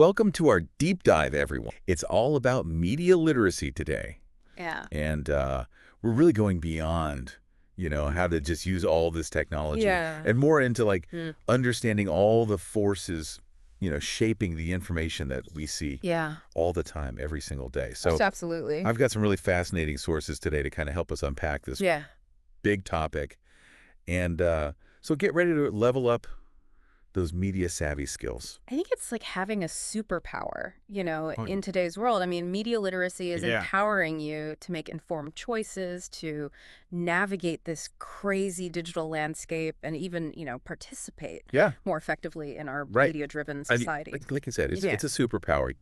welcome to our deep dive, everyone. It's all about media literacy today. Yeah. And we're really going beyond, how to just use all this technology. Yeah. And more into, understanding all the forces, shaping the information that we see all the time, every single day. So absolutely. I've got some really fascinating sources today to kind of help us unpack this big topic. And so get ready to level up those media savvy skills. I think it's like having a superpower, in today's world. I mean, media literacy is empowering you to make informed choices, to navigate this crazy digital landscape, and even, participate more effectively in our media-driven society. Like I said, it's a superpower,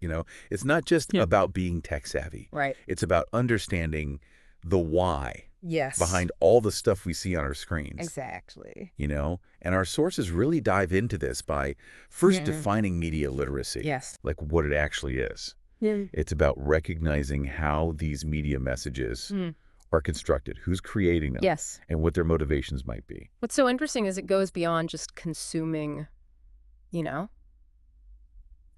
It's not just about being tech savvy. Right. It's about understanding the why. Yes. Behind all the stuff we see on our screens. Exactly. And our sources really dive into this by first defining media literacy. Yes. Like what it actually is. Yeah. It's about recognizing how these media messages are constructed, who's creating them, and what their motivations might be. What's so interesting is it goes beyond just consuming,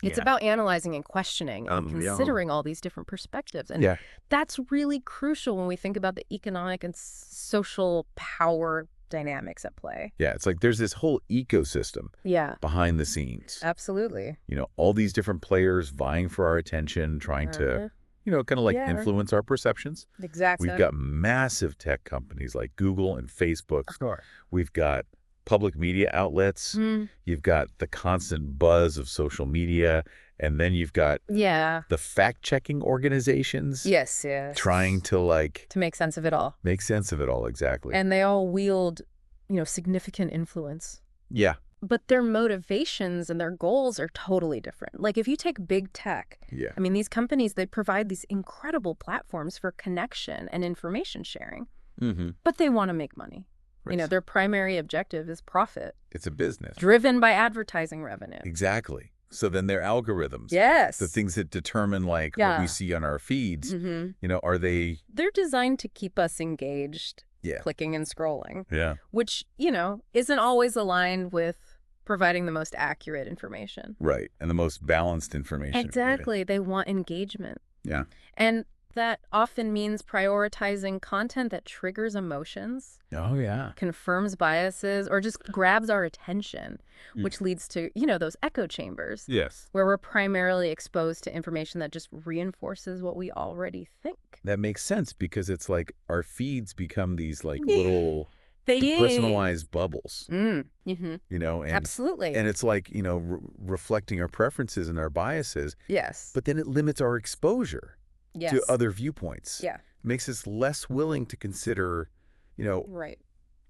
It's about analyzing and questioning and considering all these different perspectives. And that's really crucial when we think about the economic and social power dynamics at play. Yeah, it's like there's this whole ecosystem behind the scenes. Absolutely. All these different players vying for our attention, trying to, kind of influence our perceptions. Exactly. We've got massive tech companies like Google and Facebook. Sure. We've got public media outlets, you've got the constant buzz of social media, and then you've got the fact-checking organizations. Yes. Trying to make sense of it all. Make sense of it all, exactly. And they all wield, significant influence. Yeah. But their motivations and their goals are totally different. Like if you take big tech, I mean, these companies, they provide these incredible platforms for connection and information sharing, but they want to make money. Right. Their primary objective is profit. It's a business. Driven by advertising revenue. Exactly. So then their algorithms, the things that determine what we see on our feeds, are they... They're designed to keep us engaged, clicking and scrolling. Yeah. Which, isn't always aligned with providing the most accurate information. Right. And the most balanced information. Exactly. They want engagement. Yeah. And that often means prioritizing content that triggers emotions. Oh, yeah. Confirms biases or just grabs our attention, which leads to, those echo chambers. Yes. Where we're primarily exposed to information that just reinforces what we already think. That makes sense because it's like our feeds become these little personalized bubbles. And, absolutely. And it's like, reflecting our preferences and our biases. Yes. But then it limits our exposure. To other viewpoints. Yeah. Makes us less willing to consider,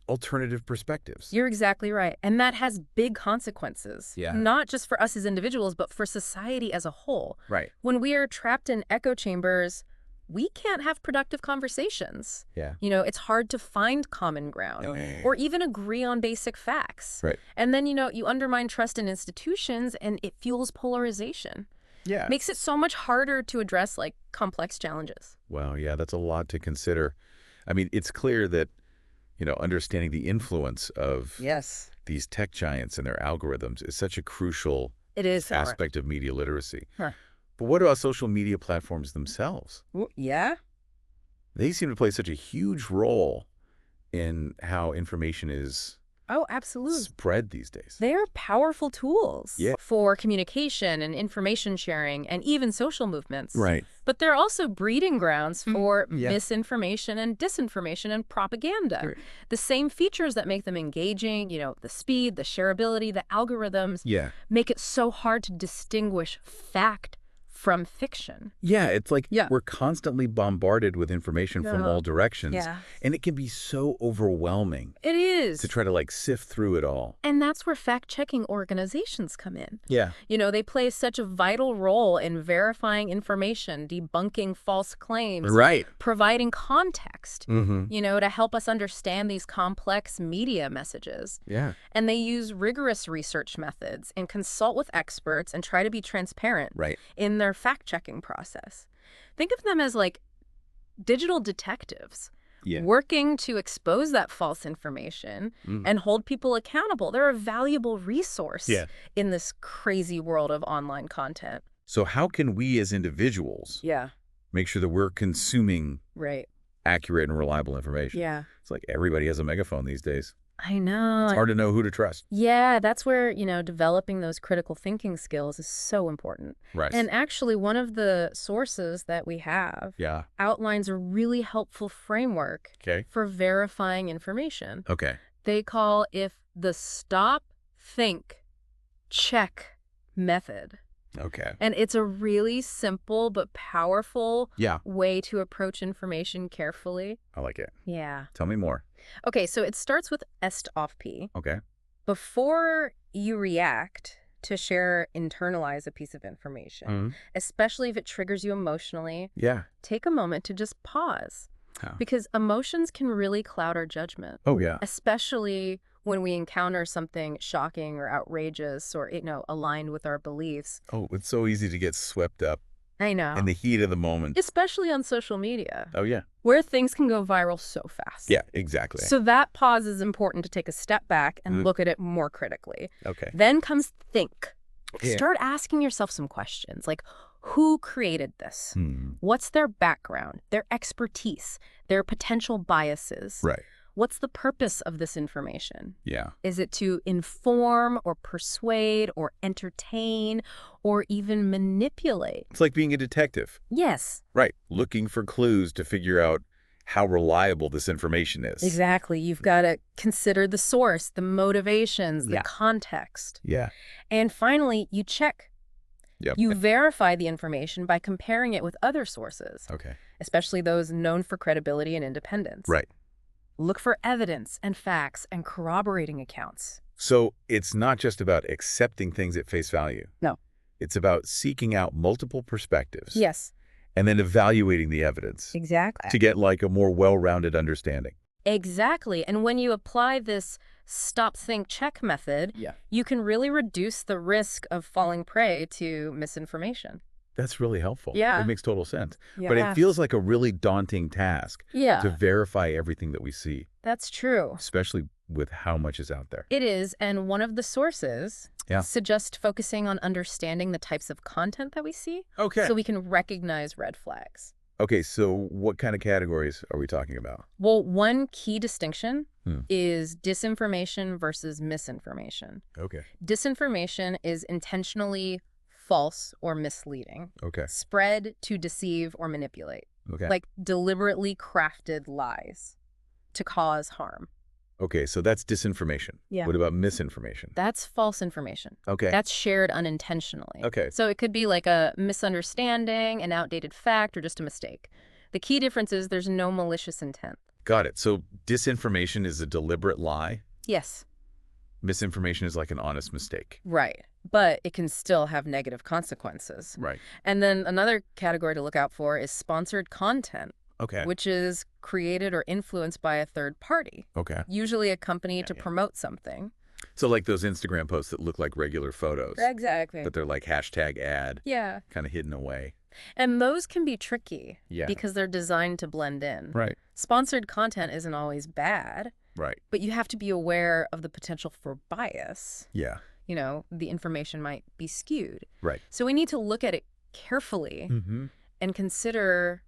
alternative perspectives. You're exactly right. And that has big consequences. Yeah. Not just for us as individuals, but for society as a whole. Right. When we are trapped in echo chambers, we can't have productive conversations. Yeah. It's hard to find common ground or even agree on basic facts. Right. And then, you undermine trust in institutions and it fuels polarization. Yeah. Makes it so much harder to address complex challenges. Wow, yeah, that's a lot to consider. I mean, it's clear that, understanding the influence of these tech giants and their algorithms is such a crucial aspect of media literacy. But what about social media platforms themselves? Yeah. They seem to play such a huge role in how information is absolutely. Spread these days. They are powerful tools for communication and information sharing and even social movements. Right. But they're also breeding grounds for misinformation and disinformation and propaganda. Right. The same features that make them engaging, the speed, the shareability, the algorithms, make it so hard to distinguish fact from fiction. Yeah, it's like we're constantly bombarded with information from all directions. Yeah. And it can be so overwhelming. It is. To try to sift through it all. And that's where fact-checking organizations come in. Yeah. They play such a vital role in verifying information, debunking false claims. Right. Providing context, to help us understand these complex media messages. Yeah. And they use rigorous research methods and consult with experts and try to be transparent in their fact-checking process. Think of them as digital detectives working to expose that false information and hold people accountable. They're a valuable resource in this crazy world of online content. So how can we as individuals make sure that we're consuming accurate and reliable information? It's like everybody has a megaphone these days. I know. It's hard to know who to trust. Yeah, that's where, developing those critical thinking skills is so important. Right. And actually, one of the sources that we have outlines a really helpful framework for verifying information. They call it the stop, think, check method. And it's a really simple but powerful way to approach information carefully. I like it. Yeah. Tell me more. Okay, so it starts with est off P. Okay. Before you react to share, internalize a piece of information, especially if it triggers you emotionally, take a moment to just pause. Because emotions can really cloud our judgment. Oh, yeah. Especially when we encounter something shocking or outrageous or, aligned with our beliefs. Oh, it's so easy to get swept up. I know. In the heat of the moment. Especially on social media. Oh, yeah. Where things can go viral so fast. Yeah, exactly. So that pause is important to take a step back and look at it more critically. Then comes think. Start asking yourself some questions like, who created this? What's their background, their expertise, their potential biases? What's the purpose of this information? Is it to inform or persuade or entertain or even manipulate? It's like being a detective. Yes. Right. Looking for clues to figure out how reliable this information is. Exactly. You've got to consider the source, the motivations, the context. And finally, you check. You verify the information by comparing it with other sources. Especially those known for credibility and independence. Look for evidence and facts and corroborating accounts. So it's not just about accepting things at face value. No. It's about seeking out multiple perspectives. Yes. And then evaluating the evidence. Exactly. To get like a more well-rounded understanding. Exactly. And when you apply this stop, think, check method, you can really reduce the risk of falling prey to misinformation. That's really helpful. Yeah. It makes total sense. But it feels like a really daunting task to verify everything that we see. That's true. Especially with how much is out there. It is. And one of the sources suggests focusing on understanding the types of content that we see. So we can recognize red flags. Okay, so what kind of categories are we talking about? Well, one key distinction is disinformation versus misinformation. Disinformation is intentionally false or misleading. Spread to deceive or manipulate. Like deliberately crafted lies to cause harm. Okay, so that's disinformation. What about misinformation? That's false information. That's shared unintentionally. So it could be like a misunderstanding, an outdated fact, or just a mistake. The key difference is there's no malicious intent. Got it. So disinformation is a deliberate lie? Yes. Misinformation is like an honest mistake. Right. But it can still have negative consequences. And then another category to look out for is sponsored content. Which is created or influenced by a third party. Usually a company to promote something. So like those Instagram posts that look like regular photos. Exactly. But they're like hashtag ad. Kind of hidden away. And those can be tricky. Because they're designed to blend in. Sponsored content isn't always bad. But you have to be aware of the potential for bias. The information might be skewed. So we need to look at it carefully and consider,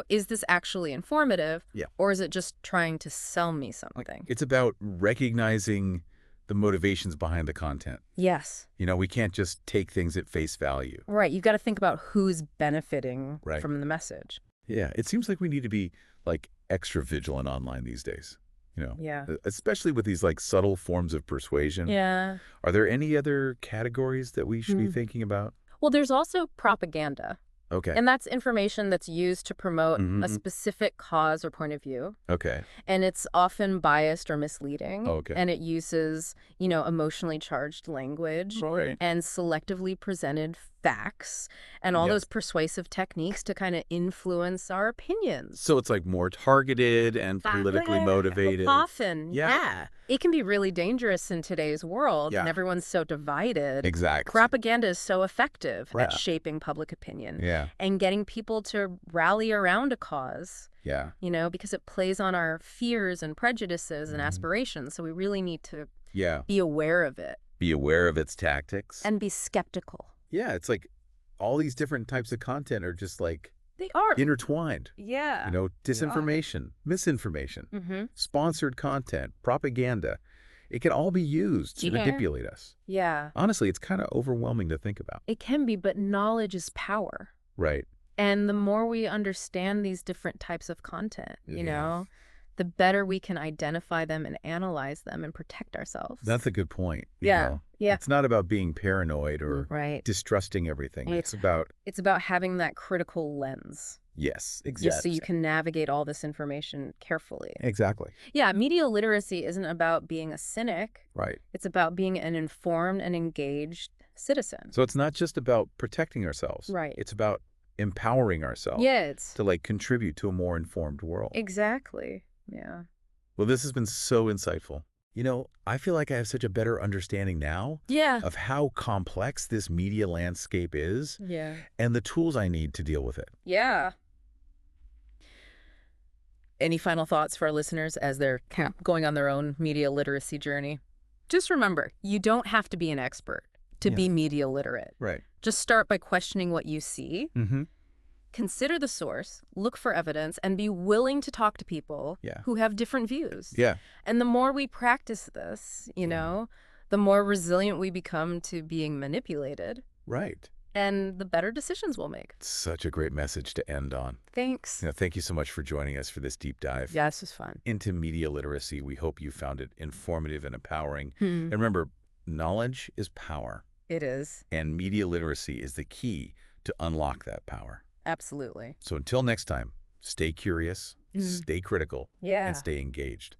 is this actually informative or is it just trying to sell me something? It's about recognizing the motivations behind the content. Yes. We can't just take things at face value. You've got to think about who's benefiting from the message. It seems like we need to be like extra vigilant online these days. Especially with these like subtle forms of persuasion. Are there any other categories that we should be thinking about? Well, there's also propaganda. And that's information that's used to promote a specific cause or point of view. And it's often biased or misleading. And it uses, emotionally charged language and selectively presented facts and all those persuasive techniques to kind of influence our opinions. So it's like more targeted and politically motivated. Often, yeah. It can be really dangerous in today's world, and everyone's so divided. Exactly. Propaganda is so effective at shaping public opinion and getting people to rally around a cause. You know, because it plays on our fears and prejudices and aspirations. So we really need to be aware of it. Be aware of its tactics. And be skeptical. Yeah, it's like all these different types of content are just like they are intertwined. Yeah. You know, disinformation, misinformation, sponsored content, propaganda. It can all be used to manipulate us. Yeah. Honestly, it's kind of overwhelming to think about. It can be, but knowledge is power. Right. And the more we understand these different types of content, you know, the better we can identify them and analyze them and protect ourselves. That's a good point. Yeah. It's not about being paranoid or distrusting everything. It's about having that critical lens. Yes, exactly. Just so you can navigate all this information carefully. Exactly. Yeah, media literacy isn't about being a cynic. Right. It's about being an informed and engaged citizen. So it's not just about protecting ourselves. Right. It's about empowering ourselves. To like contribute to a more informed world. Exactly. Yeah. Well, this has been so insightful. You know, I feel like I have such a better understanding now of how complex this media landscape is and the tools I need to deal with it. Yeah. Any final thoughts for our listeners as they're going on their own media literacy journey? Just remember, you don't have to be an expert to be media literate. Right. Just start by questioning what you see. Consider the source, look for evidence, and be willing to talk to people who have different views. And the more we practice this, you know, the more resilient we become to being manipulated. Right. And the better decisions we'll make. Such a great message to end on. Thanks. You know, thank you so much for joining us for this deep dive. Yeah, this was fun. Into media literacy. We hope you found it informative and empowering. And remember, knowledge is power. It is. And media literacy is the key to unlock that power. Absolutely. So until next time, stay curious, stay critical, and stay engaged.